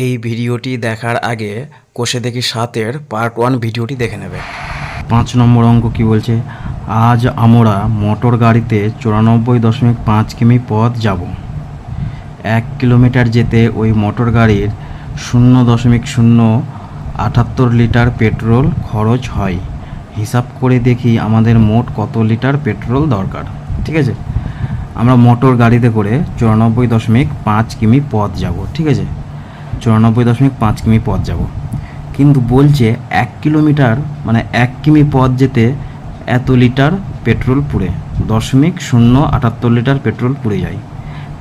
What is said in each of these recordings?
এই ভিডিওটি দেখার আগে কোষে দেখি 7-এর পার্ট 1 ভিডিওটি দেখে নেবে। 5 নম্বর অঙ্ক কি বলছে? আজ আমরা মোটর গাড়িতে 94.5 কিমি পথ যাব। 1 কিলোমিটার যেতে ওই মোটর গাড়ির 0.078 লিটার পেট্রোল খরচ হয়। হিসাব করে দেখি আমাদের মোট কত লিটার পেট্রোল দরকার। ঠিক আছে, আমরা মোটর গাড়িতে করে 94.5 কিমি পথ যাব। ঠিক আছে, 94.5 কিমি পথ যাব, কিন্তু বলছে 1 কিলোমিটার মানে 1 কিমি পথ যেতে এত লিটার পেট্রোল পুড়ে 0.078 লিটার পেট্রোল পুড়ে যায়।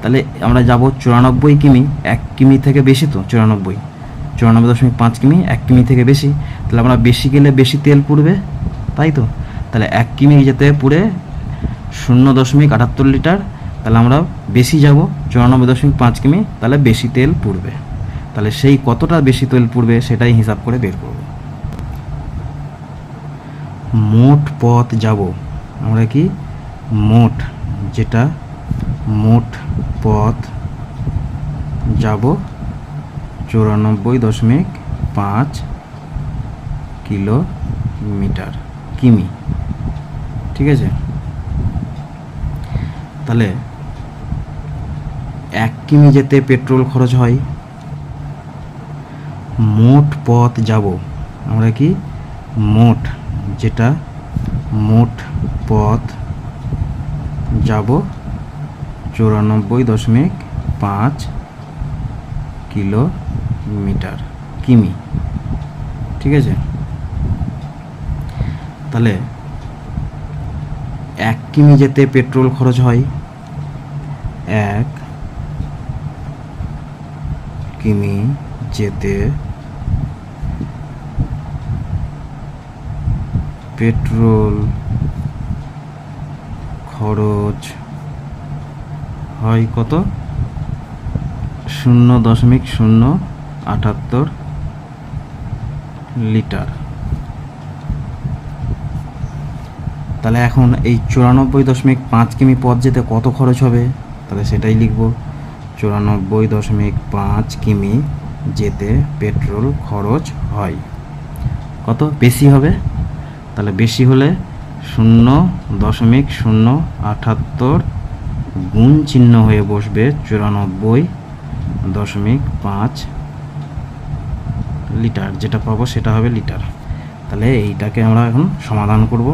তাহলে আমরা যাব 94 কিমি, 1 কিমি থেকে বেশি তো 94.5 কিমি 1 কিমি থেকে বেশি, তাহলে আমরা বেশি গেলে বেশি তেল পুড়বে, তাই তো। তাহলে 1 কিমি যেতে পুড়ে 0.78 লিটার, তাহলে আমরা বেশি যাব 94.5 কিমি, তাহলে বেশি তেল পুড়বে। তাহলে সেই কতটা বেশি তেল পুড়বে সেটাই হিসাব করে বের করব। মোট পথ যাব আমরা কি মোট, যেটা মোট পথ যাব 94.5 কিলোমিটার কিমি। ঠিক আছে, তাহলে 1 কিমি যেতে পেট্রোল খরচ হয়। মোট পথ যাব আমরা কি মোট, যেটা মোট পথ যাব 94.5 কিলোমিটার কিমি। ঠিক আছে, তাহলে 1 কিমি যেতে পেট্রোল খরচ হয়, 1 কিমি যেতে পেট্রোল খরচ হয় কত? 0.078 লিটার। তাহলে এখন এই 94.5 কিমি পথ যেতে কত খরচ হবে, তাহলে সেটাই লিখব। 94.5 কিমি যেতে পেট্রোল খরচ হয় কত? বেশি হবে, তাহলে বেশি হলে 0.078 গুণ চিহ্ন হয়ে বসবে 94.5 লিটার, যেটা পাবো সেটা হবে লিটার। তাহলে এইটাকে আমরা এখন সমাধান করব।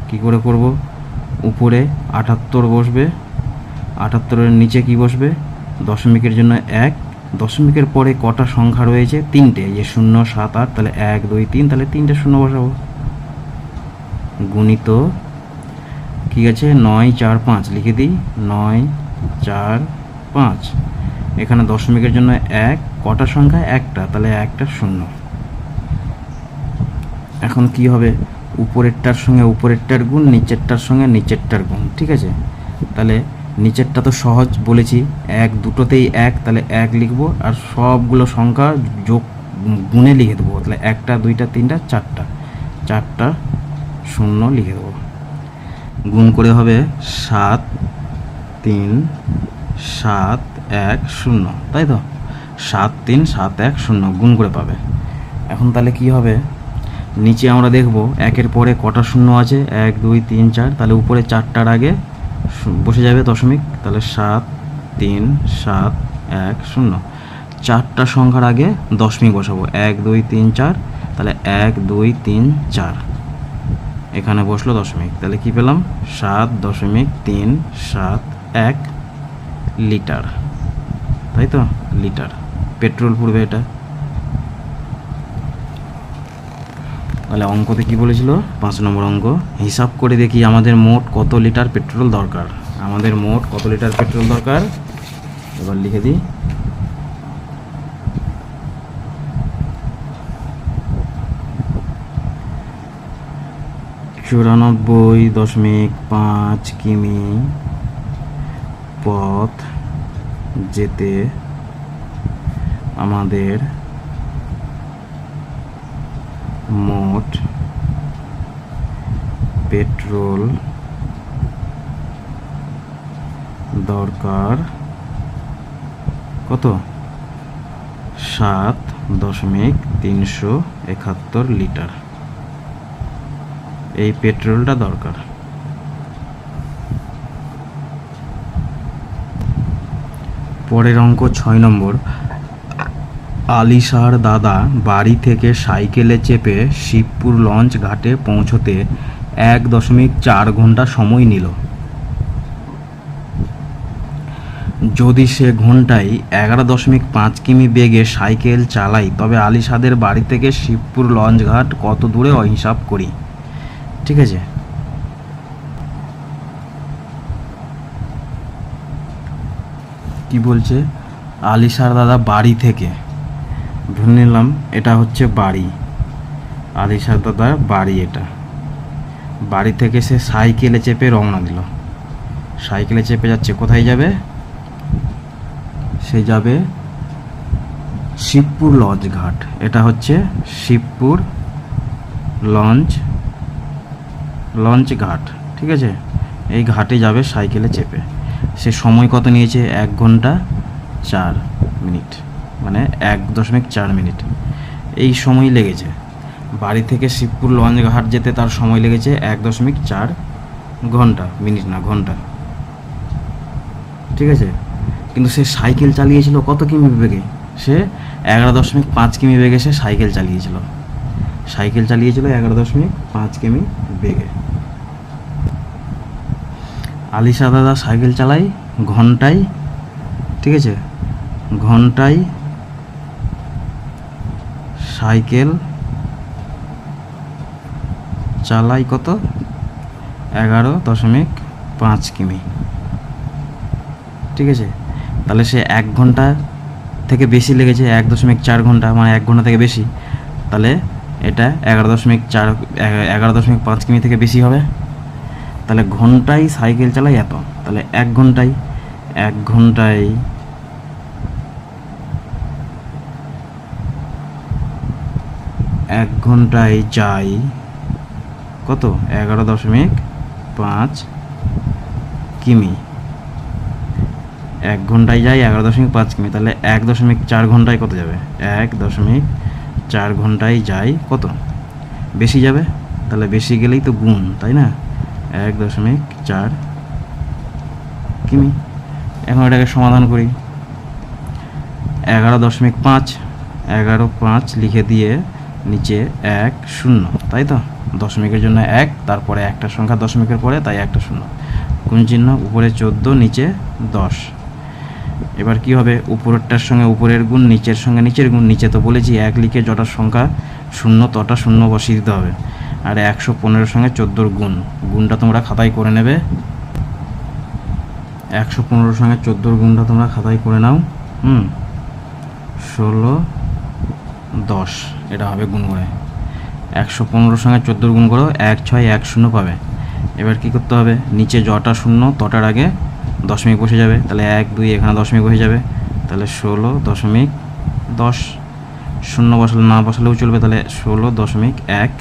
কি করে করব? উপরে 78 বসবে, 78-এর নিচে কি বসবে? দশমিকের জন্য 1, দশমিকের পরে কটা সংখ্যা রয়েছে? 3টে, এই 0, 7, 8, তাহলে 1, 2, 3, তাহলে 3টে 0 বসাবো। গুণিত কি আছে? 9, 4, 5 লিখে দিই, 9, 4, 5। এখানে দশমিকের জন্য 1, কটা সংখ্যা? একটা, তাহলে একটা 0। এখন কি হবে? উপরেরটার সঙ্গে উপরেরটার গুণ, নিচেরটার সঙ্গে নিচেরটার গুণ। ঠিক আছে, তাহলে নিচেরটা তো সহজ বলেছি, 1 দুটোতেই 1, তাহলে 1 লিখবো, আর সবগুলো সংখ্যা যোগ গুণে লিখে দেবো। তাহলে 1টা 2টা 3টা 4টা 0 লিখে দেবো। গুণ করে হবে 7, 3, 7, 1, 0, তাই তো। 7, 3, 7, 1, 0 গুণ করে পাবে। এখন তাহলে কি হবে? নিচে আমরা দেখব 1-এর পরে কটা 0 আছে? 1, 2, 3, 4, তাহলে উপরে 4টার আগে বসে যাবে দশমিক, তাহলে 7, 3, 7, 1, 0। 4টা সংখ্যার আগে দশমিক বসাবো, 1, 2, 3, 4, তাহলে 1, 2, 3, 4, এখানে বসলো দশমিক। তাহলে কি পেলাম? 7.371 লিটার, তাই তো, লিটার পেট্রোল পুড়বে এটা। তাহলে অঙ্কতে কি বলেছিল? 5 নম্বর অঙ্ক, হিসাব করে দেখি আমাদের মোট কত লিটার পেট্রোল দরকার। আমাদের মোট কত লিটার পেট্রোল দরকার, এবার লিখে দিই। ,94.5 কিমি পথ যেতে আমাদের মোট পেট্রোল দরকার কত? 7.371 লিটার এই পেট্রোলটা দরকার। পরের অঙ্ক 6 নম্বর। আলিশার দাদা বাড়ি থেকে সাইকেলে চেপে শিবপুর লঞ্চ ঘাটে পৌঁছতে 1.4 ঘন্টা সময় নিল। যদি সে ঘন্টায় 11.5 কিমি বেগে সাইকেল চালায় তবে আলিশাদের বাড়ি থেকে শিবপুর লঞ্চ ঘাট কত দূরে হিসাব করি। ঠিক আছে, কি বলছে? আলিশার দাদা বাড়ি থেকে, ধরে নিলাম এটা হচ্ছে বাড়ি, আলিশার দাদার বাড়ি, এটা বাড়ি থেকে সে সাইকেলে চেপে রওনা দিল। সাইকেলে চেপে যাচ্ছে, কোথায় যাবে? সে যাবে শিবপুর লঞ্চ ঘাট। এটা হচ্ছে শিবপুর লঞ্চ ঘাট। ঠিক আছে, এই ঘাটে যাবে সাইকেলে চেপে। সে সময় কত নিয়েছে? 1 ঘন্টা 4 মিনিট, মানে 1.4 মিনিট এই সময় লেগেছে। বাড়ি থেকে শিবপুর লঞ্চ ঘাট যেতে তার সময় লেগেছে 1.4 ঘন্টা, মিনিট না ঘন্টা। ঠিক আছে, কিন্তু সে সাইকেল চালিয়েছিল কত কিমি বেগে? সে 11.5 কিমি বেগে সে সাইকেল চালিয়েছিল। 11.5 কিমি বেগে। আলিশা দাদা সাইকেল চালায় ঘন্টায়, ঠিক আছে, ঘন্টায় সাইকেল চালায় কত? 11.5 কিমি। ঠিক আছে, তাহলে সে 1 ঘন্টা থেকে বেশি লেগেছে, 1.4 ঘন্টা, মানে 1 ঘন্টা থেকে বেশি। তাহলে এটা 11.5 কিমি থেকে বেশি হবে। তাহলে ঘন্টায় সাইকেল চালাই এত, তাহলে 1 ঘন্টায় যাই কত? 11.5 কিমি। 1 ঘন্টায় যাই 11.5 কিমি, তাহলে 1.4 ঘন্টায় কত যাবে? 1.4 ঘন্টায় যাই কত? বেশি যাবে, তাহলে বেশি গেলেই তো গুণ, তাই না? 1.4 কিমি। এখন এটাকে সমাধান করি। 11.5 লিখে দিয়ে নিচে 1 0, তাই তো? দশমিকের জন্য 1, তারপরে একটা সংখ্যা দশমিকের পরে, তাই একটা 0, গুণ চিহ্ন, উপরে 14, নিচে 10। এবার কি হবে? উপরেরটার সঙ্গে উপরের গুণ, নিচের সঙ্গে নিচের গুণ। নিচে তো বলেছি 1 লিখে যটা সংখ্যা 0 তটা 0 বসিয়ে দিতে হবে। আর 115 সঙ্গে 14 গুণটা তোমরা খাতায় করে নেবে। 115 সঙ্গে 14 গুণটা তোমরা খাতায় করে নাও। 16 10 এটা হবে গুণ করে। 115 সঙ্গে 14 গুণ করো, 1 6 1 0 পাবে। এবার কি করতে হবে? নিচে যটা 0 তটার আগে দশমিক বসে যাবে, তাহলে 1 2 এখানে দশমিক বসে যাবে, তাহলে 16.10। 0 বসালে না বসালেও চলবে, তাহলে 16.1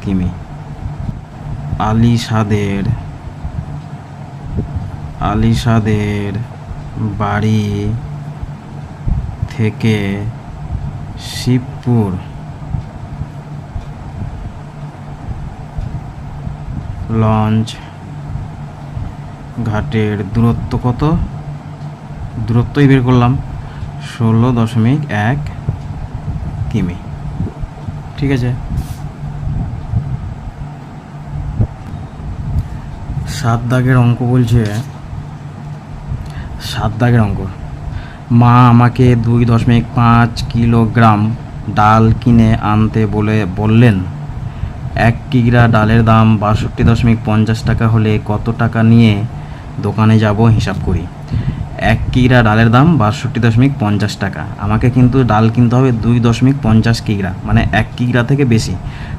কিমি। আলিশাদের বাড়ি থেকে শিবপুর লঞ্চ ঘাটের দূরত্ব কত? দূরত্বই বের করলাম, 16.1 কিমি। ঠিক আছে, 7 দাগের অঙ্ক বলছে। 7 দাগের অঙ্ক। মা আমাকে 2.5 কিলোগ্রাম ডাল কিনে আনতে বললেন। 1 কিগ্রা ডালের দাম 62.50 টাকা হলে কত টাকা নিয়ে দোকানে যাব হিসাব করি। 1 কিগ্রা ডালের দাম 62.50 টাকা। আমাকে কিন্তু ডাল কিনতে হবে 2.50 কিগ্রা, মানে 1 কিগ্রা থেকে বেশি।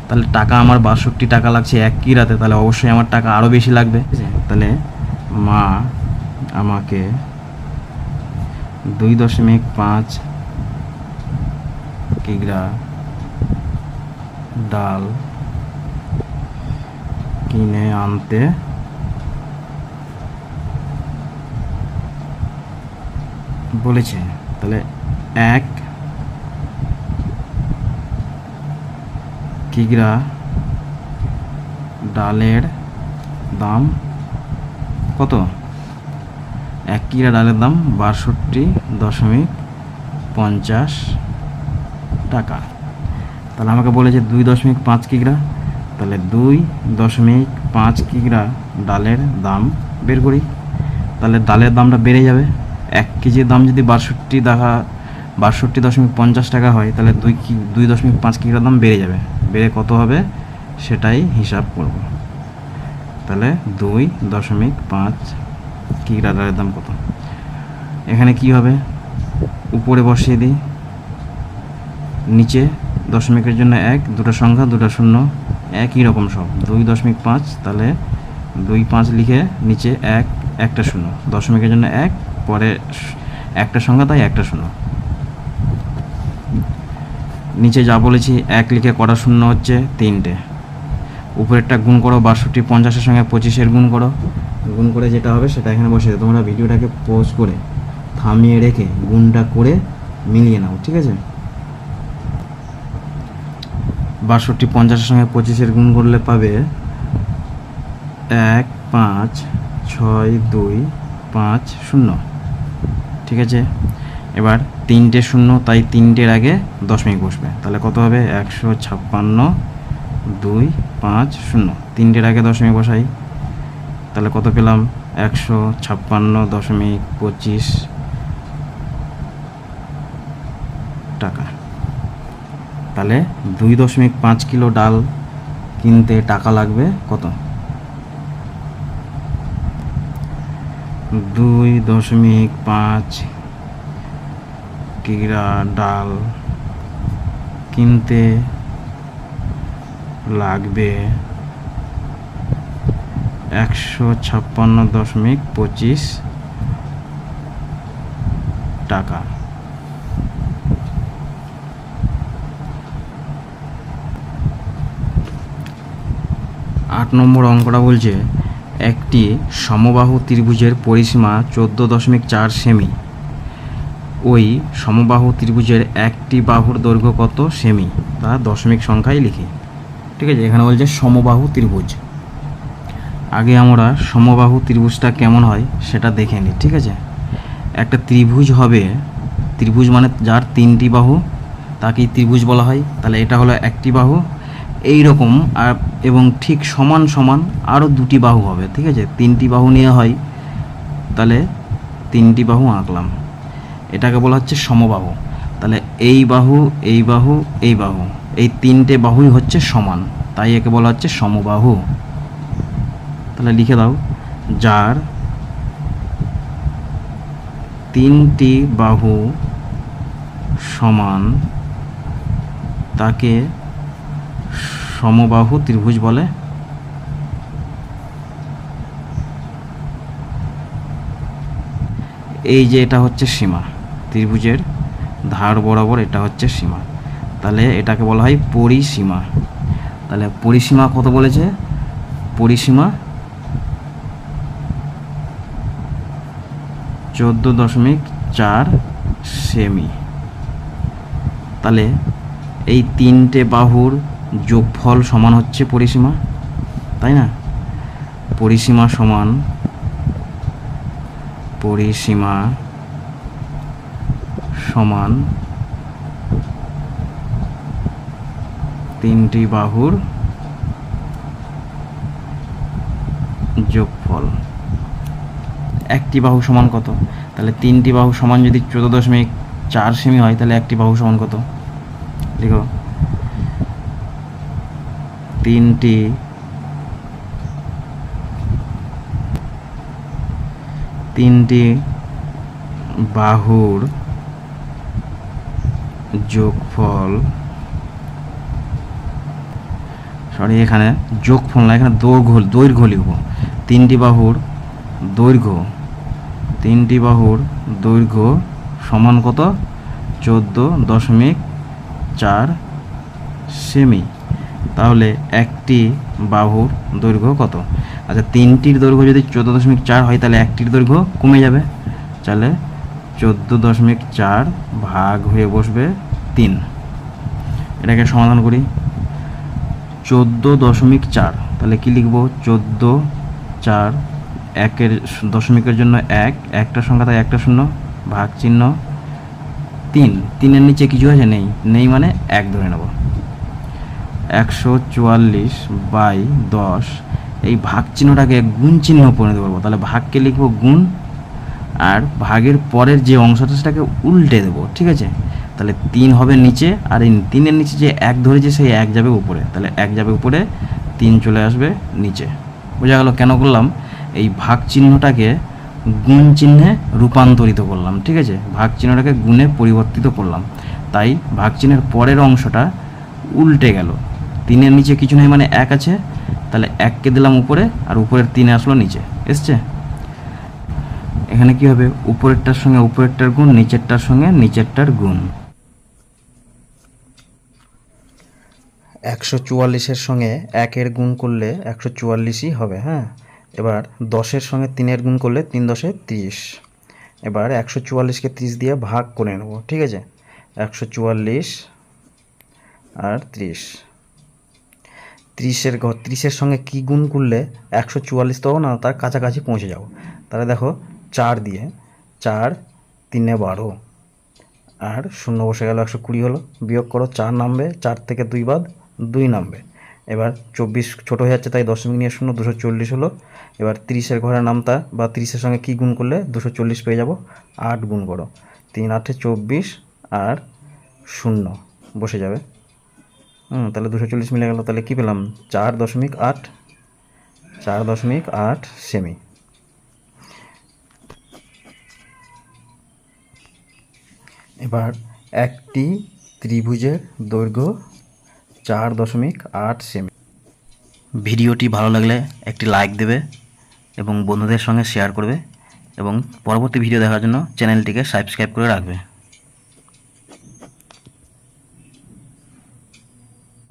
তাহলে টাকা আমার 62 টাকা লাগছে 1 কিগ্রাতে, তাহলে অবশ্যই আমার টাকা আরও বেশি লাগবে। তাহলে মা আমাকে 2.5 কিগ্রা ডাল কিনে আনতে বলেছে। তাহলে 1 কিগ্রা ডালের দাম কত? 1 কিগ্রা ডালের দাম 62.50 টাকা। তাহলে আমাকে বলেছে 2.5 কিগ্রা, তাহলে 2.5 কিগ্রা ডালের দাম বের করি। তাহলে ডালের দামটা বেড়ে যাবে। 1 কেজির দাম যদি 62.50 টাকা হয়, তাহলে 2.5 কিগ্রা দাম বেড়ে যাবে। বেড়ে কত হবে সেটাই হিসাব করব। তাহলে 2.5 কিগ্রা ডালের দাম কত? এখানে কি হবে, উপরে বসিয়ে দিই, নিচে দশমিকের জন্য 1, দুটো সংখ্যা দুটো শূন্য, একই রকম সব 2.5, তাহলে 2.5 লিখে নিচে 1, একটা শূন্য, দশমিকের জন্য 1, পরে একটা সংখ্যা তাই একটা শূন্য। নিচে যা বলেছি 1 লিখে কটা শূন্য হচ্ছে 3টে। উপরেরটা গুণ করো, 62.50-এর সঙ্গে 25-এর গুণ করো, গুণ করে যেটা হবে সেটা এখানে বসিয়ে দাও। তোমরা ভিডিওটাকে পজ করে থামিয়ে রেখে গুণটা করে মিলিয়ে নাও, ঠিক আছে? 62.50-এর সঙ্গে 25-এর গুণ করলে পাবে 1562550, ঠিক আছে? এবার 3টে শূন্য, তাই 3টের আগে দশমিক বসবে। তাহলে কত হবে? 156.250, 3টের আগে দশমিক বসাই, তাহলে কত পেলাম? 156.25 টাকা। তাহলে 2.5 কিলো ডাল কিনতে টাকা লাগবে কত? 2.5 কিগ্রা ডাল কিনতে লাগবে 156.25 টাকা। 8 নম্বর অঙ্কটা বলছে একটি সমবাহু ত্রিভুজের পরিসীমা 14.4 সেমি। ওই সমবাহু ত্রিভুজের একটি বাহুর দৈর্ঘ্য কত সেমি, তা দশমিক সংখ্যায় লিখি। ঠিক আছে, এখানে বলছে সমবাহু ত্রিভুজ। আগে আমরা সমবাহু ত্রিভুজটা কেমন হয় সেটা দেখে নিই, ঠিক আছে? একটা ত্রিভুজ হবে, ত্রিভুজ মানে যার 3টি বাহু, তাকেই ত্রিভুজ বলা হয়। তাহলে এটা হলো একটি বাহু, এই রকম আর এবং ঠিক সমান সমান আরও 2টি বাহু হবে, ঠিক আছে? 3টি বাহু নিয়ে হয়, তাহলে 3টি বাহু আঁকলাম, এটাকে বলা হচ্ছে সমবাহু। তাহলে এই বাহু, এই বাহু, এই বাহু, এই 3টে বাহুই হচ্ছে সমান, তাই একে বলা হচ্ছে সমবাহু। তাহলে লিখে দাও, যার 3টি বাহু সমান তাকে সমবাহু ত্রিভুজ বলে। এই যে এটা হচ্ছে সীমা, ত্রিভুজের ধার বরাবর এটা হচ্ছে সীমা, তাহলে এটাকে বলা হয় পরিসীমা। তাহলে পরিসীমা কত বলেছে? পরিসীমা 14.4 সেমি। তাহলে এই 3টে বাহুর যোগফল সমান হচ্ছে পরিসীমা, তাই না? পরিসীমা সমান, পরিসীমা সমান 3টি বাহুর যোগফল। একটি বাহু সমান কত? তাহলে 3টি বাহু সমান যদি 14.4 সেমি হয়, তাহলে একটি বাহু সমান কত? লিখো, 3টি বাহুর যোগফল, সরি এখানে যোগফল না, এখানে দৈর্ঘ্য লিখব। 3টি বাহুর দৈর্ঘ্য, 3টি বাহুর দৈর্ঘ্য সমান কত? 14.4 সেমি। তাহলে একটি বাহুর দৈর্ঘ্য কত? আচ্ছা, 3টির দৈর্ঘ্য যদি 14.4 হয়, তাহলে একটির দৈর্ঘ্য কমে যাবে, তাহলে 14.4 ভাগ হয়ে বসবে 3। এটাকে সমাধান করি, 14.4। তাহলে কি লিখবো? 14/4, একের দশমিকের জন্য এক, একটা সংখ্যা তাই একটা শূন্য, ভাগ চিহ্ন 3, 3-এর নিচে কিছু আছে? নেই মানে এক ধরে নেব। 144/10, এই ভাগ চিহ্নটাকে গুণ চিহ্ন পরিণত করবো। তাহলে ভাগকে লিখবো গুণ, আর ভাগের পরের যে অংশটা সেটাকে উল্টে দেবো, ঠিক আছে? তাহলে 3 হবে নিচে, আর এই 3-এর নিচে যে এক ধরেছে সেই এক যাবে উপরে, তাহলে এক যাবে উপরে, 3 চলে আসবে নিচে। বোঝা গেল কেন করলাম? এই ভাগ চিহ্নটাকে গুণ চিহ্নে রূপান্তরিত করলাম, ঠিক আছে? ভাগ চিহ্নটাকে গুণে পরিবর্তিত করলাম, তাই ভাগ চিহ্নের পরের অংশটা উল্টে গেল। 3-এর নিচে কিছু নেই মানে এক আছে, তাহলে এককে দিলাম উপরে, আর উপরের 3 আসলো নিচে, এসছে? এখানে কি হবে? উপরেরটার সঙ্গে উপরেরটার গুণ, নিচেরটার সঙ্গে নিচেরটার গুণ। 144-এর সঙ্গে 1-এর গুণ করলে 144ই হবে। হ্যাঁ, এবার 10-এর সঙ্গে 3-এর গুণ করলে 3 10 30। এবার 144কে 30 দিয়ে ভাগ করে নেব, ঠিক আছে? 144 আর 30, 30-এর সঙ্গে কি গুণ করলে 144 তো না, তার কাছাকাছি পৌঁছে যাব। তাহলে দেখো 4 দিয়ে, 4 3-এ 12, আর শূন্য বসে গেল, 120 হলো। বিয়োগ করো, 4 নামবে, 4 থেকে 2 বাদ, 2 নামবে। এবার 24 ছোটো হয়ে যাচ্ছে, তাই দশমিক নিয়ে শূন্য, 240 হলো। এবার 30-এর ঘরের নামতা বা 30-এর সঙ্গে কী গুণ করলে 240 পেয়ে যাব? 8 গুণ করো, 3 8 24, আর শূন্য বসে যাবে। তাহলে 240 মিলে গেল। তাহলে কী পেলাম? 4.8, 4.8 সেমি। এবার একটি ত্রিভুজের দৈর্ঘ্য 4.8 সেমি। ভিডিওটি ভালো লাগলে একটি লাইক দেবে এবং বন্ধুদের সঙ্গে শেয়ার করবে, এবং পরবর্তী ভিডিও দেখার জন্য চ্যানেলটিকে সাবস্ক্রাইব করে রাখবে।